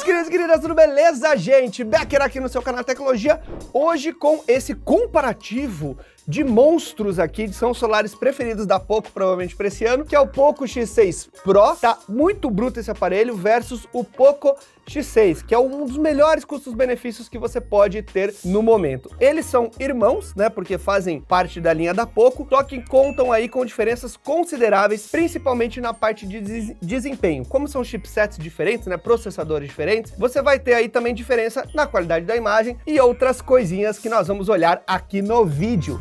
Meus queridos e queridas, tudo beleza, gente? Becker aqui no seu canal Tecnologia, hoje com esse comparativo de monstros aqui, são os celulares preferidos da Poco, provavelmente para esse ano, que é o Poco X6 Pro. Tá muito bruto esse aparelho versus o Poco X6, que é um dos melhores custos-benefícios que você pode ter no momento. Eles são irmãos, né, porque fazem parte da linha da Poco, só que contam aí com diferenças consideráveis, principalmente na parte de desempenho. Como são chipsets diferentes, né, processadores diferentes, você vai ter aí também diferença na qualidade da imagem e outras coisinhas que nós vamos olhar aqui no vídeo.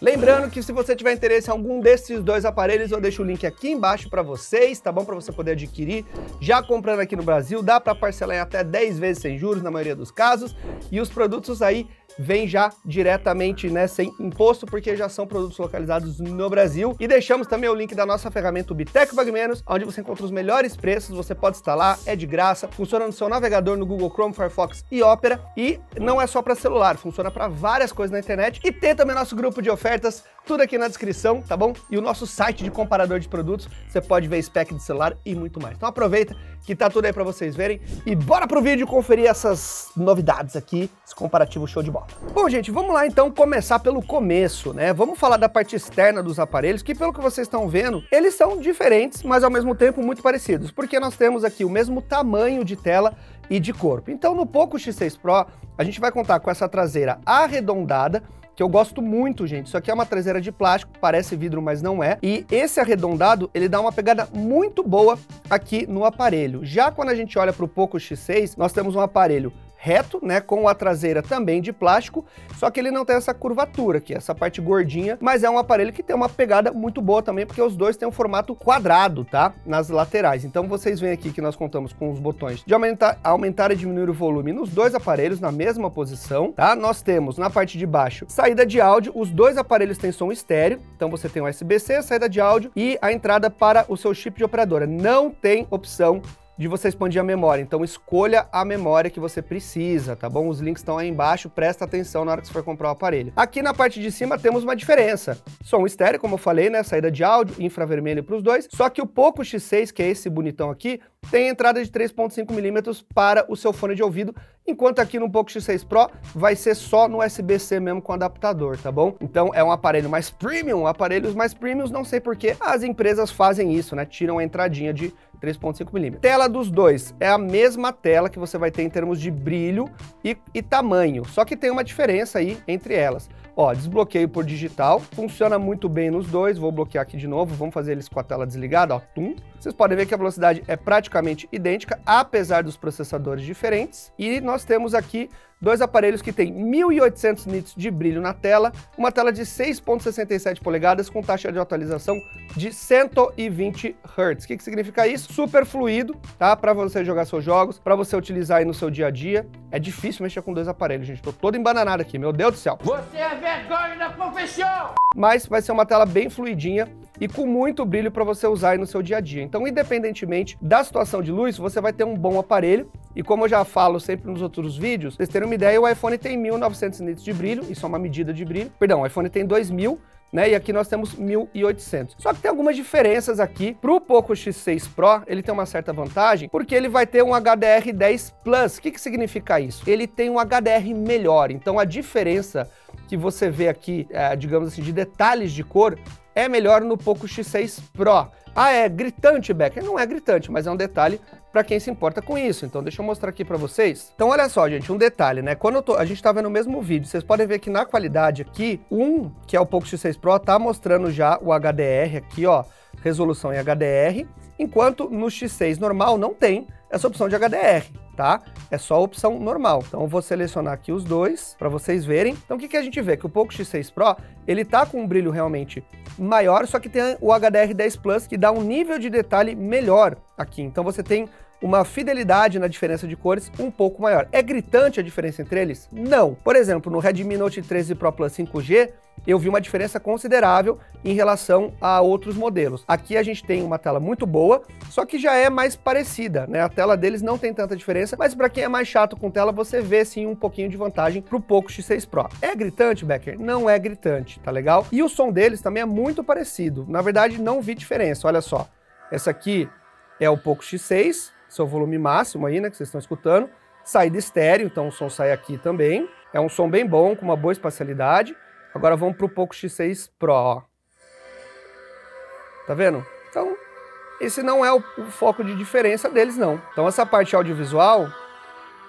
Lembrando que se você tiver interesse em algum desses dois aparelhos, eu deixo o link aqui embaixo para vocês, tá bom? Para você poder adquirir, já comprando aqui no Brasil, dá para parcelar em até 10 vezes sem juros na maioria dos casos, e os produtos aí vem já diretamente, né, sem imposto, porque já são produtos localizados no Brasil. E deixamos também o link da nossa ferramenta Ubitec Pague Menos, onde você encontra os melhores preços, você pode instalar, é de graça, funciona no seu navegador no Google Chrome, Firefox e Opera, e não é só para celular, funciona para várias coisas na internet, e tem também nosso grupo de ofertas, tudo aqui na descrição, tá bom? E o nosso site de comparador de produtos, você pode ver spec de celular e muito mais. Então aproveita que tá tudo aí para vocês verem, e bora pro vídeo conferir essas novidades aqui, esse comparativo show de bola. Bom, gente, vamos lá então começar pelo começo, né? Vamos falar da parte externa dos aparelhos, que pelo que vocês estão vendo, eles são diferentes, mas ao mesmo tempo muito parecidos, porque nós temos aqui o mesmo tamanho de tela e de corpo. Então no Poco X6 Pro, a gente vai contar com essa traseira arredondada, que eu gosto muito, gente. Isso aqui é uma traseira de plástico, parece vidro, mas não é. E esse arredondado, ele dá uma pegada muito boa aqui no aparelho. Já quando a gente olha para o Poco X6, nós temos um aparelho reto, né, com a traseira também de plástico, só que ele não tem essa curvatura aqui, essa parte gordinha, mas é um aparelho que tem uma pegada muito boa também, porque os dois têm um formato quadrado, tá, nas laterais. Então vocês veem aqui que nós contamos com os botões de aumentar e diminuir o volume nos dois aparelhos na mesma posição, tá? Nós temos na parte de baixo saída de áudio, os dois aparelhos têm som estéreo, então você tem um USB-C, a saída de áudio e a entrada para o seu chip de operadora. Não tem opção de você expandir a memória, então escolha a memória que você precisa, tá bom? Os links estão aí embaixo, presta atenção na hora que você for comprar o aparelho. Aqui na parte de cima temos uma diferença, som estéreo, como eu falei, né, saída de áudio, infravermelho para os dois, só que o Poco X6, que é esse bonitão aqui, tem entrada de 3.5 mm para o seu fone de ouvido, enquanto aqui no Poco X6 Pro vai ser só no USB-C mesmo com adaptador, tá bom? Então é um aparelho mais premium, aparelhos mais premiums, não sei porque as empresas fazem isso, né, tiram a entradinha de 3.5 mm. Tela dos dois é a mesma tela que você vai ter em termos de brilho e tamanho, só que tem uma diferença aí entre elas. Ó, desbloqueio por digital, funciona muito bem nos dois, vou bloquear aqui de novo, vamos fazer eles com a tela desligada, ó, tum. Vocês podem ver que a velocidade é praticamente idêntica, apesar dos processadores diferentes, e nós temos aqui dois aparelhos que têm 1.800 nits de brilho na tela, uma tela de 6.67 polegadas com taxa de atualização de 120 Hz. O que significa isso? Super fluido, tá? Para você jogar seus jogos, para você utilizar aí no seu dia a dia. É difícil mexer com dois aparelhos, gente. Tô todo embananado aqui, meu Deus do céu. Você é vergonha da profissão! Mas vai ser uma tela bem fluidinha e com muito brilho para você usar aí no seu dia a dia. Então, independentemente da situação de luz, você vai ter um bom aparelho. E como eu já falo sempre nos outros vídeos, pra vocês terem uma ideia, o iPhone tem 1.900 nits de brilho, isso é uma medida de brilho. Perdão, o iPhone tem 2.000, né? E aqui nós temos 1.800. Só que tem algumas diferenças aqui. Pro Poco X6 Pro, ele tem uma certa vantagem, porque ele vai ter um HDR10 Plus. O que significa isso? Ele tem um HDR melhor. Então a diferença que você vê aqui, digamos assim, de detalhes de cor, é melhor no Poco X6 Pro. Ah, é gritante, Becker? Não é gritante, mas é um detalhe para quem se importa com isso. Então deixa eu mostrar aqui para vocês. Então olha só, gente, um detalhe, né? Quando a gente tá vendo o mesmo vídeo, vocês podem ver que na qualidade aqui, que é o Poco X6 Pro, tá mostrando já o HDR aqui, ó, resolução em HDR, enquanto no X6 normal não tem essa opção de HDR, tá? É só a opção normal. Então eu vou selecionar aqui os dois para vocês verem. Então o que a gente vê? Que o Poco X6 Pro, ele tá com um brilho realmente maior, só que tem o HDR10 Plus, que dá um nível de detalhe melhor aqui. Então você tem uma fidelidade na diferença de cores um pouco maior. É gritante a diferença entre eles? Não. Por exemplo, no Redmi Note 13 Pro Plus 5G, eu vi uma diferença considerável em relação a outros modelos. Aqui a gente tem uma tela muito boa, só que já é mais parecida, né? A tela deles não tem tanta diferença, mas para quem é mais chato com tela, você vê sim um pouquinho de vantagem pro Poco X6 Pro. É gritante, Becker? Não é gritante, tá legal? E o som deles também é muito parecido. Na verdade, não vi diferença, olha só. Essa aqui é o Poco X6, seu volume máximo aí, né, que vocês estão escutando. Saída estéreo, então o som sai aqui também. É um som bem bom, com uma boa espacialidade. Agora vamos para o Poco X6 Pro, ó. Tá vendo? Então, esse não é o foco de diferença deles, não. Então, essa parte audiovisual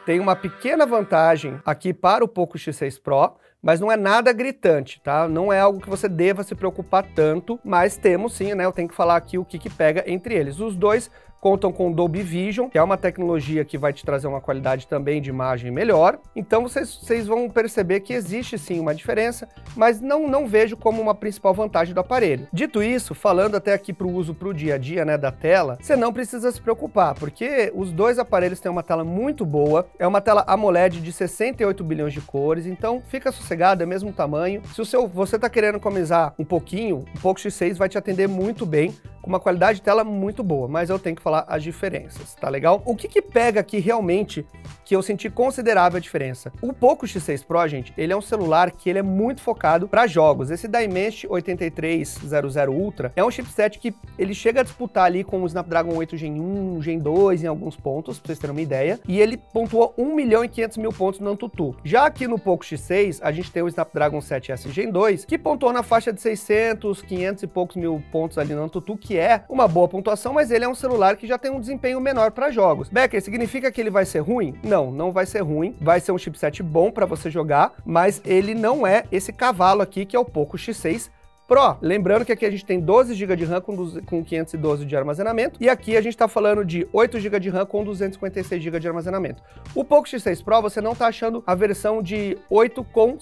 tem uma pequena vantagem aqui para o Poco X6 Pro, mas não é nada gritante, tá? Não é algo que você deva se preocupar tanto, mas temos sim, né? Eu tenho que falar aqui o que pega entre eles. Os dois contam com Dolby Vision, que é uma tecnologia que vai te trazer uma qualidade também de imagem melhor. Então vocês vão perceber que existe sim uma diferença, mas não vejo como uma principal vantagem do aparelho. Dito isso, falando até aqui para o uso para o dia a dia, né, da tela, você não precisa se preocupar, porque os dois aparelhos têm uma tela muito boa, é uma tela AMOLED de 68 bilhões de cores, então fica sossegado, é o mesmo tamanho. Se você está querendo economizar um pouquinho, o Poco X6 vai te atender muito bem, com uma qualidade de tela muito boa, mas eu tenho que falar as diferenças, tá legal? O que pega aqui realmente que eu senti considerável a diferença? O Poco X6 Pro, gente, ele é um celular que ele é muito focado para jogos. Esse Dimensity 8300 Ultra é um chipset que ele chega a disputar ali com o Snapdragon 8 Gen 1, Gen 2 em alguns pontos, pra vocês terem uma ideia, e ele pontuou 1.500.000 pontos no AnTuTu. Já aqui no Poco X6, a gente tem o Snapdragon 7S Gen 2, que pontuou na faixa de 600, 500 e poucos mil pontos ali no AnTuTu, que é uma boa pontuação, mas ele é um celular que já tem um desempenho menor para jogos. Becker, significa que ele vai ser ruim? Não, não vai ser ruim. Vai ser um chipset bom para você jogar, mas ele não é esse cavalo aqui que é o Poco X6 Pro. Lembrando que aqui a gente tem 12 GB de RAM com 512 de armazenamento, e aqui a gente está falando de 8 GB de RAM com 256 GB de armazenamento. O Poco X6 Pro você não está achando a versão de 8 com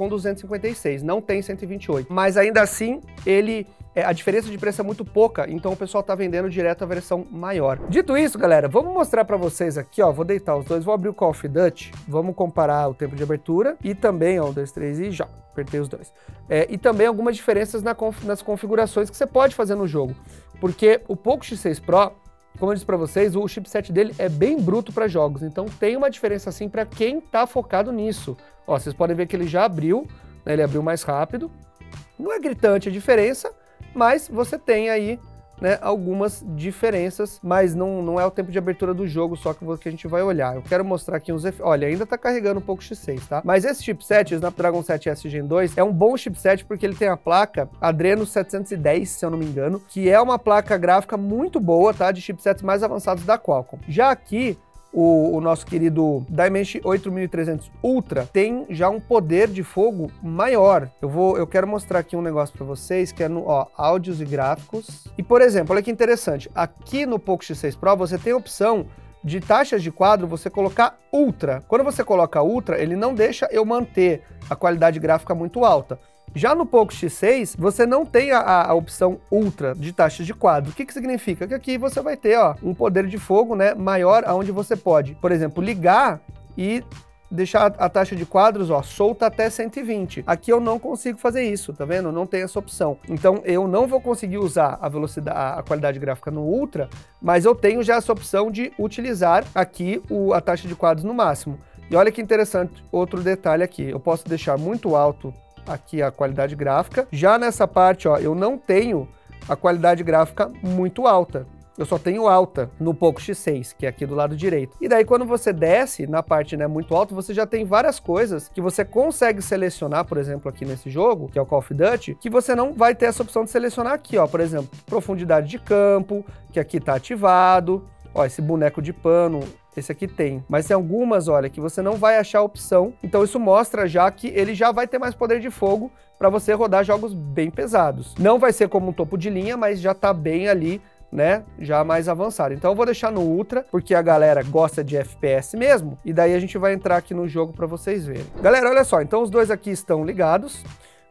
256, não tem 128, mas ainda assim a diferença de preço é muito pouca, então o pessoal tá vendendo direto a versão maior. Dito isso, galera, vamos mostrar para vocês aqui, ó, vou deitar os dois, vou abrir o Call of Duty, vamos comparar o tempo de abertura e também, ó, 1, 2, 3 e já, apertei os dois. E também algumas diferenças nas configurações que você pode fazer no jogo, porque o Poco X6 Pro, como eu disse para vocês, o chipset dele é bem bruto para jogos, então tem uma diferença assim para quem tá focado nisso. Ó, vocês podem ver que ele já abriu, né, ele abriu mais rápido, não é gritante a diferença, mas você tem aí, né, algumas diferenças, mas não é o tempo de abertura do jogo só que a gente vai olhar. Eu quero mostrar aqui uns efeitos. Olha, ainda tá carregando um pouco X6, tá? Mas esse chipset, o Snapdragon 7S Gen 2, é um bom chipset porque ele tem a placa Adreno 710, se eu não me engano, que é uma placa gráfica muito boa, tá? De chipsets mais avançados da Qualcomm. Já aqui, o nosso querido Dimensity 8300 Ultra tem já um poder de fogo maior. Eu quero mostrar aqui um negócio para vocês, que é no, ó, áudios e gráficos. E, por exemplo, olha que interessante, aqui no Poco X6 Pro você tem a opção de taxas de quadro você colocar Ultra. Quando você coloca Ultra, ele não deixa eu manter a qualidade gráfica muito alta. Já no Poco X6, você não tem a opção Ultra de taxas de quadro. O que significa? Que aqui você vai ter, ó, um poder de fogo, né, maior, onde você pode, por exemplo, ligar e deixar a taxa de quadros, ó, solta até 120. Aqui eu não consigo fazer isso, tá vendo? Não tem essa opção. Então eu não vou conseguir usar a velocidade, a qualidade gráfica no Ultra, mas eu tenho já essa opção de utilizar aqui a taxa de quadros no máximo. E olha que interessante, outro detalhe aqui. Eu posso deixar muito alto aqui a qualidade gráfica. Já nessa parte, ó, eu não tenho a qualidade gráfica muito alta. Eu só tenho alta no Poco X6, que é aqui do lado direito. E daí quando você desce na parte, né, muito alta, você já tem várias coisas que você consegue selecionar, por exemplo, aqui nesse jogo, que é o Call of Duty, que você não vai ter essa opção de selecionar aqui, ó, por exemplo, profundidade de campo, que aqui tá ativado. Ó, esse boneco de pano, esse aqui tem. Mas tem algumas, olha, que você não vai achar a opção. Então isso mostra já que ele já vai ter mais poder de fogo para você rodar jogos bem pesados. Não vai ser como um topo de linha, mas já tá bem ali, né, já mais avançado. Então eu vou deixar no Ultra, porque a galera gosta de FPS mesmo, e daí a gente vai entrar aqui no jogo para vocês verem. Galera, olha só, então os dois aqui estão ligados,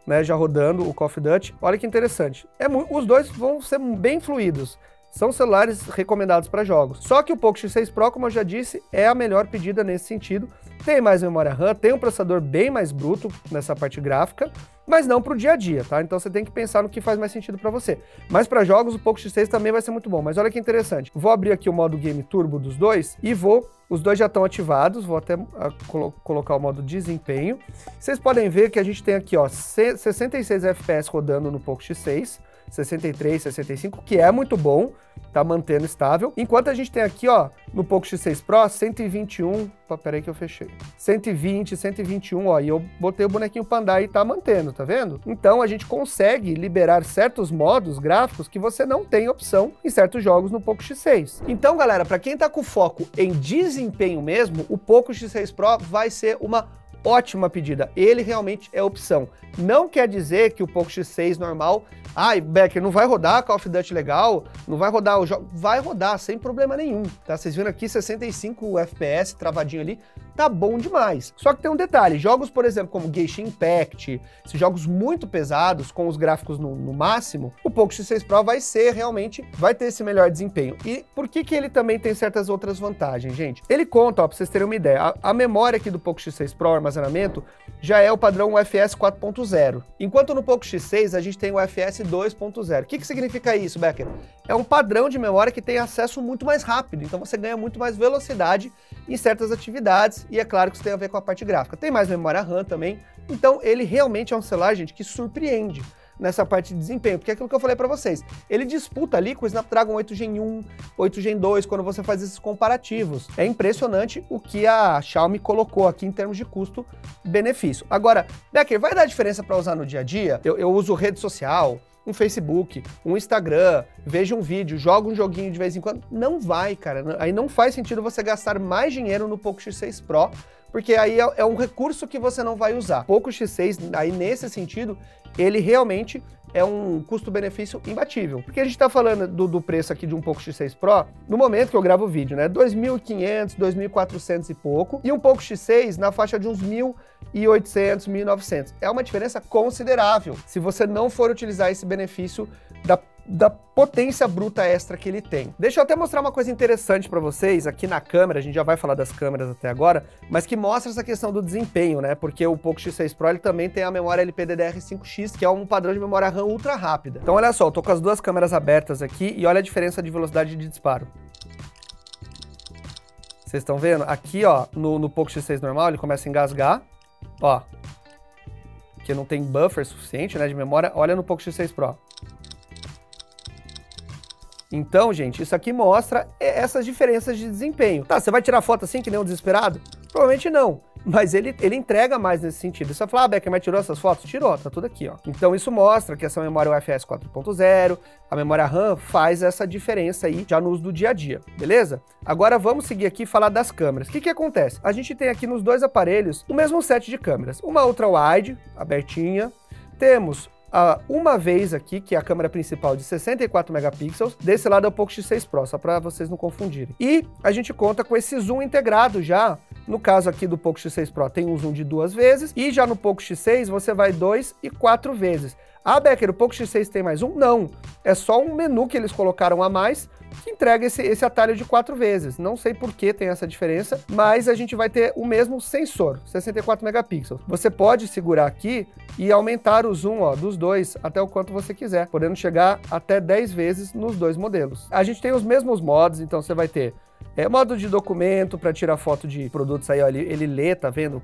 né, já rodando o Call of Duty. Olha que interessante. Os dois vão ser bem fluidos. são celulares recomendados para jogos. Só que o Poco X6 Pro, como eu já disse, é a melhor pedida nesse sentido. Tem mais memória RAM, tem um processador bem mais bruto nessa parte gráfica, mas não para o dia a dia, tá? Então você tem que pensar no que faz mais sentido para você. Mas para jogos, o Poco X6 também vai ser muito bom. Mas olha que interessante. Vou abrir aqui o modo Game Turbo dos dois e os dois já estão ativados. Vou até colocar o modo desempenho. Vocês podem ver que a gente tem aqui, ó, 66 FPS rodando no Poco X6. 63, 65, que é muito bom, tá mantendo estável. Enquanto a gente tem aqui, ó, no Poco X6 Pro, 121, peraí que eu fechei, 120, 121, ó, e eu botei o bonequinho pra andar e tá mantendo, tá vendo? Então a gente consegue liberar certos modos gráficos que você não tem opção em certos jogos no Poco X6. Então, galera, pra quem tá com foco em desempenho mesmo, o Poco X6 Pro vai ser uma ótima pedida, ele realmente é opção. Não quer dizer que o Poco X6 normal, Becker, não vai rodar Call of Duty legal, não vai rodar o jogo, vai rodar sem problema nenhum, tá? Vocês viram aqui 65 FPS travadinho ali, tá bom demais. Só que tem um detalhe, jogos, por exemplo, como Genshin Impact, esses jogos muito pesados, com os gráficos no máximo, o Poco X6 Pro vai ter esse melhor desempenho. E por que ele também tem certas outras vantagens, gente? Ele conta, ó, pra vocês terem uma ideia, a memória aqui do Poco X6 Pro, o armazenamento, já é o padrão UFS 4.0. Enquanto no Poco X6 a gente tem o UFS 2.0. O que significa isso, Becker? É um padrão de memória que tem acesso muito mais rápido, então você ganha muito mais velocidade em certas atividades, e é claro que isso tem a ver com a parte gráfica. Tem mais memória RAM também, então ele realmente é um celular, gente, que surpreende nessa parte de desempenho, porque é aquilo que eu falei para vocês, ele disputa ali com o Snapdragon 8 Gen 1, 8 Gen 2, quando você faz esses comparativos. É impressionante o que a Xiaomi colocou aqui em termos de custo-benefício. Agora, Becker, vai dar diferença para usar no dia a dia? Eu uso rede social, um Facebook, um Instagram, vejo um vídeo, jogo um joguinho de vez em quando. Não vai, cara. Aí não faz sentido você gastar mais dinheiro no Poco X6 Pro, porque aí é um recurso que você não vai usar. Poco X6, aí nesse sentido, ele realmente é um custo-benefício imbatível. Porque a gente tá falando do preço aqui de um Poco X6 Pro, no momento que eu gravo o vídeo, né? 2.500, 2.400 e pouco, e um Poco X6 na faixa de uns 1.800, 1.900. É uma diferença considerável, se você não for utilizar esse benefício da potência bruta extra que ele tem. Deixa eu até mostrar uma coisa interessante para vocês aqui na câmera, a gente já vai falar das câmeras até agora, mas que mostra essa questão do desempenho, né? Porque o Poco X6 Pro ele também tem a memória LPDDR5X, que é um padrão de memória RAM ultra rápida. Então olha só, eu tô com as duas câmeras abertas aqui e olha a diferença de velocidade de disparo. Vocês estão vendo? Aqui, ó, no Poco X6 normal, ele começa a engasgar, ó, que não tem buffer suficiente, né, de memória. Olha no Poco X6 Pro. Então, gente, isso aqui mostra essas diferenças de desempenho. Tá, você vai tirar foto assim que nem um desesperado? Provavelmente não, mas ele entrega mais nesse sentido. Você vai falar, Becker, mas tirou essas fotos? Tirou, tá tudo aqui, ó. Então isso mostra que essa memória UFS 4.0, a memória RAM faz essa diferença aí já no uso do dia a dia, beleza? Agora vamos seguir aqui e falar das câmeras. O que acontece? A gente tem aqui nos dois aparelhos o mesmo set de câmeras. Uma ultra wide, abertinha, temos uma vez aqui, que é a câmera principal de 64 megapixels, desse lado é o Poco X6 Pro, só para vocês não confundirem. E a gente conta com esse zoom integrado já, no caso aqui do Poco X6 Pro tem um zoom de 2 vezes, e já no Poco X6 você vai 2 e 4 vezes. Ah, Becker, o Poco X6 tem mais um? Não, é só um menu que eles colocaram a mais, que entrega esse atalho de 4 vezes. Não sei por que tem essa diferença, mas a gente vai ter o mesmo sensor, 64 megapixels. Você pode segurar aqui e aumentar o zoom, ó, dos dois até o quanto você quiser, podendo chegar até 10 vezes nos dois modelos. A gente tem os mesmos modos, então você vai ter modo de documento para tirar foto de produtos aí, ó, ele lê, tá vendo?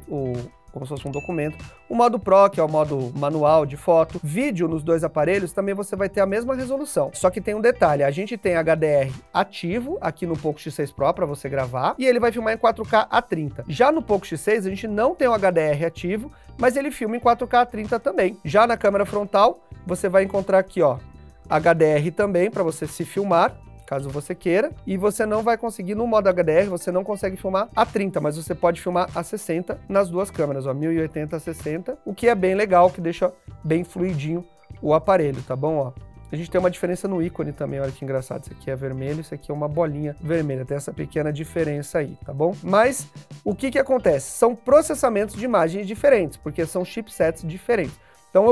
Como se fosse um documento. O modo Pro, que é o modo manual de foto. Vídeo nos dois aparelhos, também você vai ter a mesma resolução. Só que tem um detalhe, a gente tem HDR ativo aqui no Poco X6 Pro para você gravar, e ele vai filmar em 4K a 30. Já no Poco X6 a gente não tem o HDR ativo, mas ele filma em 4K a 30 também. Já na câmera frontal, você vai encontrar aqui, ó, HDR também para você se filmar, caso você queira, e você não vai conseguir, no modo HDR, você não consegue filmar a 30, mas você pode filmar a 60 nas duas câmeras, ó, 1080 a 60, o que é bem legal, que deixa bem fluidinho o aparelho, tá bom, ó? A gente tem uma diferença no ícone também, olha que engraçado, isso aqui é vermelho, isso aqui é uma bolinha vermelha, tem essa pequena diferença aí, tá bom? Mas, o que acontece? São processamentos de imagens diferentes, porque são chipsets diferentes. Então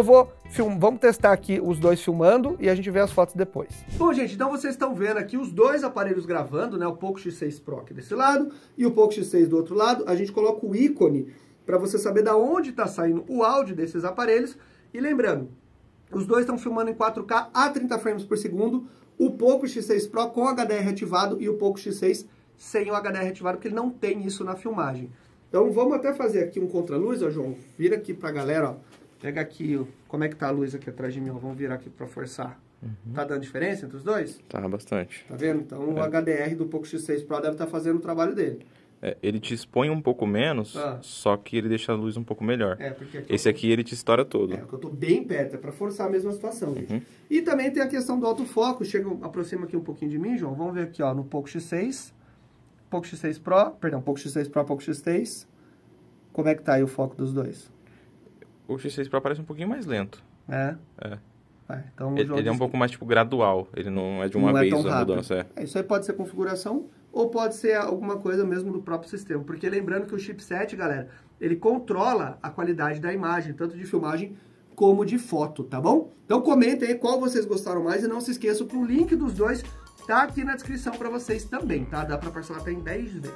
vamos testar aqui os dois filmando e a gente vê as fotos depois. Bom, gente, então vocês estão vendo aqui os dois aparelhos gravando, né? O Poco X6 Pro aqui desse lado e o Poco X6 do outro lado. A gente coloca o ícone para você saber da onde está saindo o áudio desses aparelhos. E lembrando, os dois estão filmando em 4K a 30 frames por segundo. O Poco X6 Pro com HDR ativado e o Poco X6 sem o HDR ativado, porque ele não tem isso na filmagem. Então vamos até fazer aqui um contra-luz, ó, João. Vira aqui pra galera, ó. Pega aqui, ó, como é que tá a luz aqui atrás de mim, ó. Vamos virar aqui pra forçar. Tá dando diferença entre os dois? Tá, bastante. Tá vendo? Então o HDR do Poco X6 Pro deve estar fazendo o trabalho dele. Ele te expõe um pouco menos, só que ele deixa a luz um pouco melhor. Porque esse aqui ele te estoura todo. Porque eu tô bem perto, é pra forçar a mesma situação, gente. E também tem a questão do autofoco. Aproxima aqui um pouquinho de mim, João. Vamos ver aqui, ó, no Poco X6. Poco X6 Pro, perdão, Poco X6 Pro, Poco X3. Como é que tá aí o foco dos dois? O X6 Pro parece um pouquinho mais lento. Então, ele é um pouco mais, tipo, gradual. Ele não é de uma vez a mudança. Isso aí pode ser configuração ou pode ser alguma coisa mesmo do próprio sistema. Porque lembrando que o chipset, galera, ele controla a qualidade da imagem, tanto de filmagem como de foto, tá bom? Então comentem aí qual vocês gostaram mais e não se esqueçam que o link dos dois tá aqui na descrição para vocês também, tá? Dá para parcelar até em 10 vezes.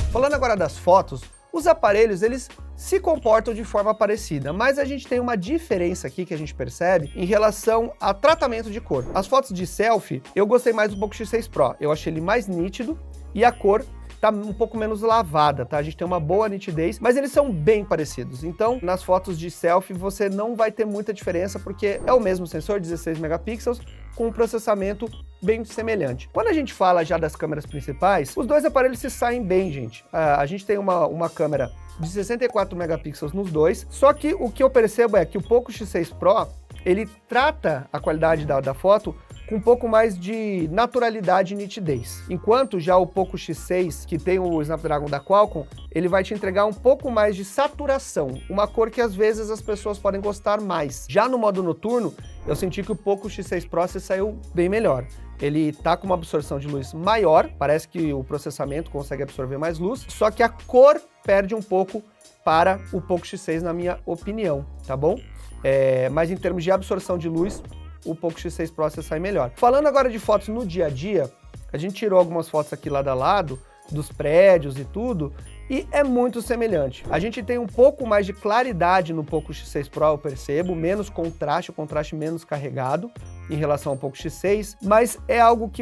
Falando agora das fotos, os aparelhos, eles se comportam de forma parecida, mas a gente tem uma diferença aqui que a gente percebe em relação a tratamento de cor. As fotos de selfie, eu gostei mais do Poco X6 Pro, eu achei ele mais nítido e a cor tá um pouco menos lavada, tá? A gente tem uma boa nitidez, mas eles são bem parecidos. Então, nas fotos de selfie, você não vai ter muita diferença, porque é o mesmo sensor, 16 megapixels, com um processamento bem semelhante. Quando a gente fala já das câmeras principais, os dois aparelhos se saem bem, gente. A gente tem uma câmera de 64 megapixels nos dois, só que o que eu percebo é que o Poco X6 Pro, ele trata a qualidade da foto com um pouco mais de naturalidade e nitidez. Enquanto já o Poco X6, que tem o Snapdragon da Qualcomm, ele vai te entregar um pouco mais de saturação, uma cor que às vezes as pessoas podem gostar mais. Já no modo noturno, eu senti que o Poco X6 Pro se saiu bem melhor. Ele tá com uma absorção de luz maior, parece que o processamento consegue absorver mais luz, só que a cor perde um pouco para o Poco X6, na minha opinião, tá bom? Mas em termos de absorção de luz, o Poco X6 Pro você sai melhor. Falando agora de fotos no dia a dia, a gente tirou algumas fotos aqui lado a lado, dos prédios e tudo, e é muito semelhante. A gente tem um pouco mais de claridade no Poco X6 Pro, eu percebo, menos contraste, o contraste menos carregado em relação ao Poco X6, mas é algo que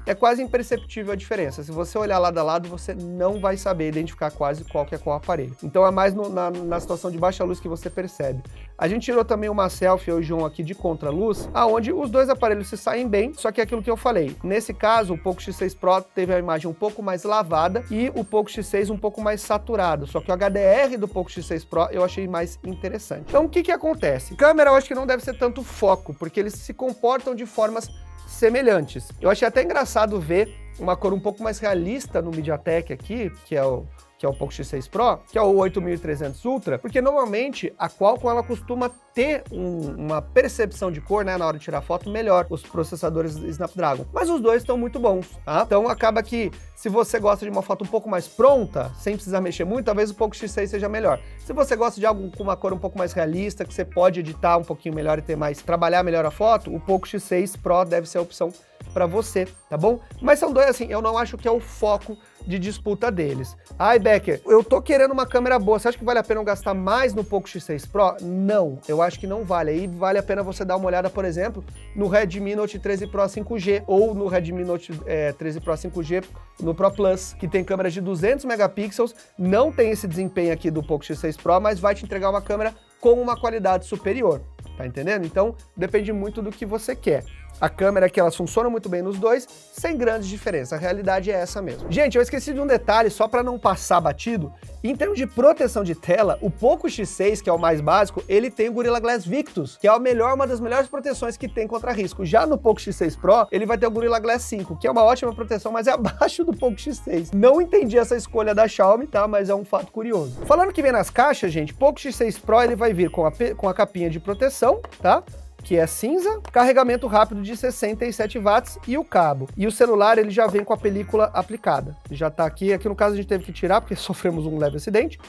é quase imperceptível a diferença. Se você olhar lado a lado, você não vai saber identificar quase qual que é qual aparelho. Então é mais na situação de baixa luz que você percebe. A gente tirou também uma selfie, eu e o João, aqui de contraluz, aonde os dois aparelhos se saem bem, só que é aquilo que eu falei. Nesse caso, o Poco X6 Pro teve a imagem um pouco mais lavada e o Poco X6 um pouco mais saturado, só que o HDR do Poco X6 Pro eu achei mais interessante. Então o que acontece? Câmera eu acho que não deve ser tanto foco, porque eles se comportam de formas semelhantes. Eu achei até engraçado ver uma cor um pouco mais realista no MediaTek aqui, que é o Poco X6 Pro, que é o 8300 Ultra, porque normalmente a Qualcomm ela costuma ter uma percepção de cor, né, na hora de tirar foto melhor, os processadores Snapdragon. Mas os dois estão muito bons, tá? Então acaba que se você gosta de uma foto um pouco mais pronta, sem precisar mexer muito, talvez o Poco X6 seja melhor. Se você gosta de algo com uma cor um pouco mais realista, que você pode editar um pouquinho melhor e trabalhar melhor a foto, o Poco X6 Pro deve ser a opção para você, tá bom? Mas são dois, assim, eu não acho que é o foco de disputa deles. Ai, Becker, eu tô querendo uma câmera boa, você acha que vale a pena eu gastar mais no Poco X6 Pro? Não, eu acho que não vale. Aí vale a pena você dar uma olhada, por exemplo, no Redmi Note 13 Pro 5G ou no Redmi Note 13 Pro 5G no Pro Plus, que tem câmera de 200 megapixels, não tem esse desempenho aqui do Poco X6 Pro, mas vai te entregar uma câmera com uma qualidade superior, tá entendendo? Então, depende muito do que você quer. A câmera aqui, elas funcionam muito bem nos dois, sem grandes diferenças. A realidade é essa mesmo. Gente, eu esqueci de um detalhe, só para não passar batido. Em termos de proteção de tela, o Poco X6, que é o mais básico, ele tem o Gorilla Glass Victus, que é uma das melhores proteções que tem contra risco. Já no Poco X6 Pro, ele vai ter o Gorilla Glass 5, que é uma ótima proteção, mas é abaixo do Poco X6. Não entendi essa escolha da Xiaomi, tá? Mas é um fato curioso. Falando que vem nas caixas, gente, Poco X6 Pro, ele vai vir com a capinha de proteção, tá? Que é cinza, carregamento rápido de 67 watts e o cabo. E o celular, ele já vem com a película aplicada. Já tá aqui no caso a gente teve que tirar porque sofremos um leve acidente.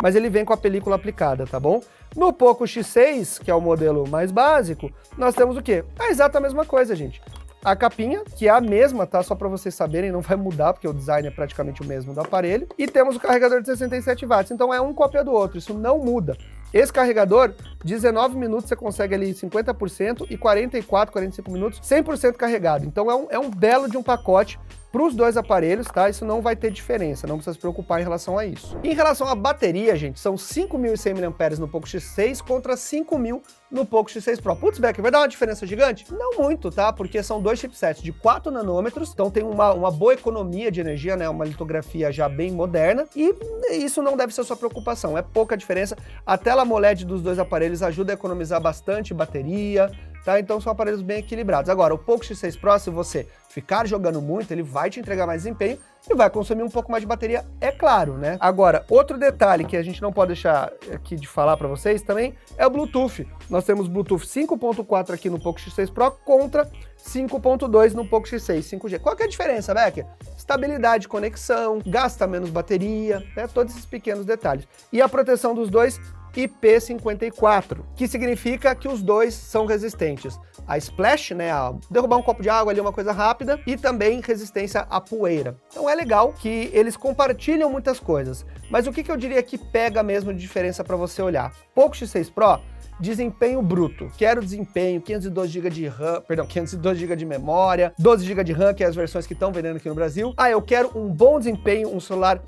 Mas ele vem com a película aplicada, tá bom? No Poco X6, que é o modelo mais básico, nós temos o quê? É exata a mesma coisa, gente. A capinha, que é a mesma, tá? Só para vocês saberem, não vai mudar, porque o design é praticamente o mesmo do aparelho. E temos o carregador de 67 watts, então é um cópia do outro, isso não muda. Esse carregador, 19 minutos você consegue ali 50% e 44, 45 minutos 100% carregado. Então é um belo de um pacote para os dois aparelhos, tá? Isso não vai ter diferença, não precisa se preocupar em relação a isso. Em relação à bateria, gente, são 5.100 mAh no Poco X6 contra 5.000 no Poco X6 Pro. Putz, Becker, vai dar uma diferença gigante? Não muito, tá? Porque são dois chipsets de 4 nanômetros, então tem uma boa economia de energia, né? Uma litografia já bem moderna, e isso não deve ser sua preocupação, é pouca diferença. A tela AMOLED dos dois aparelhos ajuda a economizar bastante bateria, tá? Então são aparelhos bem equilibrados. Agora, o Poco X6 Pro, se você ficar jogando muito, ele vai te entregar mais desempenho e vai consumir um pouco mais de bateria, é claro, né? Agora, outro detalhe que a gente não pode deixar aqui de falar para vocês também é o Bluetooth. Nós temos Bluetooth 5.4 aqui no Poco X6 Pro contra 5.2 no Poco X6 5G. Qual que é a diferença, Becker? Estabilidade de conexão, gasta menos bateria, né? Todos esses pequenos detalhes. E a proteção dos dois, IP54, que significa que os dois são resistentes a splash, né, a derrubar um copo de água ali, uma coisa rápida, e também resistência à poeira. Então é legal que eles compartilham muitas coisas, mas o que eu diria que pega mesmo de diferença para você olhar? Poco X6 Pro, desempenho bruto. Quero desempenho, 512 GB de RAM, perdão, 512 GB de memória, 12 GB de RAM, que é as versões que estão vendendo aqui no Brasil. Ah, eu quero um bom desempenho, um celular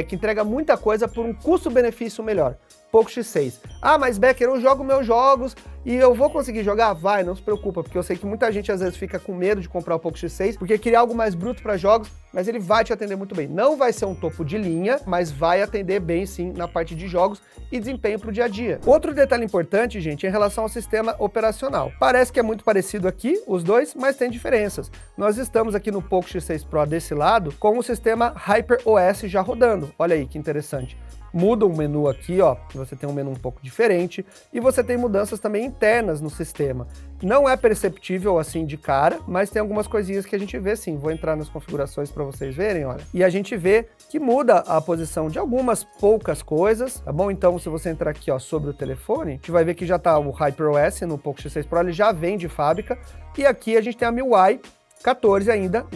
que entrega muita coisa por um custo-benefício melhor. Poco X6. Ah, mas Becker, eu jogo meus jogos e eu vou conseguir jogar? Vai, não se preocupa, porque eu sei que muita gente às vezes fica com medo de comprar o Poco X6, porque queria algo mais bruto para jogos, mas ele vai te atender muito bem. Não vai ser um topo de linha, mas vai atender bem sim na parte de jogos e desempenho para o dia a dia. Outro detalhe importante, gente, é em relação ao sistema operacional. Parece que é muito parecido aqui, os dois, mas tem diferenças. Nós estamos aqui no Poco X6 Pro desse lado com o sistema HyperOS já rodando. Olha aí que interessante. Muda o menu aqui, ó, você tem um menu um pouco diferente e você tem mudanças também internas no sistema. Não é perceptível assim de cara, mas tem algumas coisinhas que a gente vê sim. Vou entrar nas configurações para vocês verem, olha. E a gente vê que muda a posição de algumas poucas coisas, tá bom? Então, se você entrar aqui, ó, sobre o telefone, a gente vai ver que já tá o HyperOS no Poco X6 Pro, ele já vem de fábrica. E aqui a gente tem a MIUI 14 ainda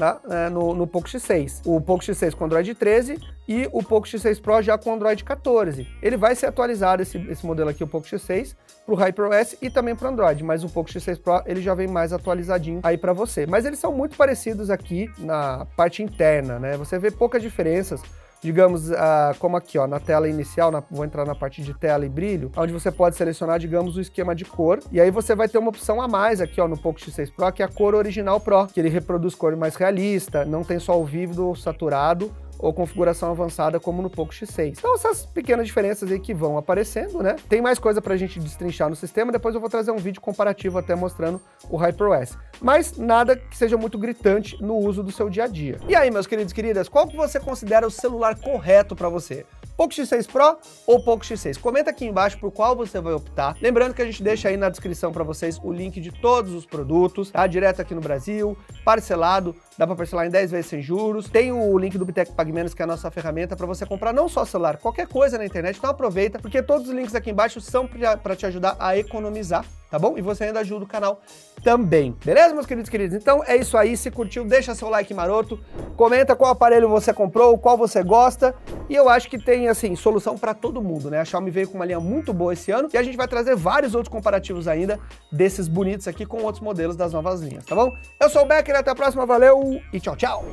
no Poco X6. O Poco X6 com Android 13 e o Poco X6 Pro já com Android 14. Ele vai ser atualizado, esse modelo aqui, o Poco X6, para o HyperOS e também para o Android, mas o Poco X6 Pro ele já vem mais atualizadinho aí para você. Mas eles são muito parecidos aqui na parte interna, né? Você vê poucas diferenças. Digamos, como aqui, ó, na tela inicial, vou entrar na parte de tela e brilho, onde você pode selecionar, digamos, o esquema de cor, e aí você vai ter uma opção a mais aqui, ó, no Poco X6 Pro, que é a cor original Pro, que ele reproduz cor mais realista, não tem só o vívido saturado, ou configuração avançada como no Poco X6. Então essas pequenas diferenças aí que vão aparecendo, né? Tem mais coisa pra gente destrinchar no sistema, depois eu vou trazer um vídeo comparativo até mostrando o HyperOS. Mas nada que seja muito gritante no uso do seu dia a dia. E aí, meus queridos e queridas, qual que você considera o celular correto para você? Poco X6 Pro ou Poco X6? Comenta aqui embaixo por qual você vai optar. Lembrando que a gente deixa aí na descrição para vocês o link de todos os produtos, tá? Direto aqui no Brasil, parcelado, dá para parcelar em 10 vezes sem juros. Tem o link do Bitec Pague Menos, que é a nossa ferramenta para você comprar não só celular, qualquer coisa na internet. Então aproveita, porque todos os links aqui embaixo são para te ajudar a economizar, tá bom? E você ainda ajuda o canal também. Beleza, meus queridos e queridas? Então é isso aí. Se curtiu, deixa seu like maroto, comenta qual aparelho você comprou, qual você gosta. E eu acho que tem, assim, solução para todo mundo, né? A Xiaomi veio com uma linha muito boa esse ano e a gente vai trazer vários outros comparativos ainda desses bonitos aqui com outros modelos das novas linhas, tá bom? Eu sou o Becker, até a próxima, valeu e tchau, tchau!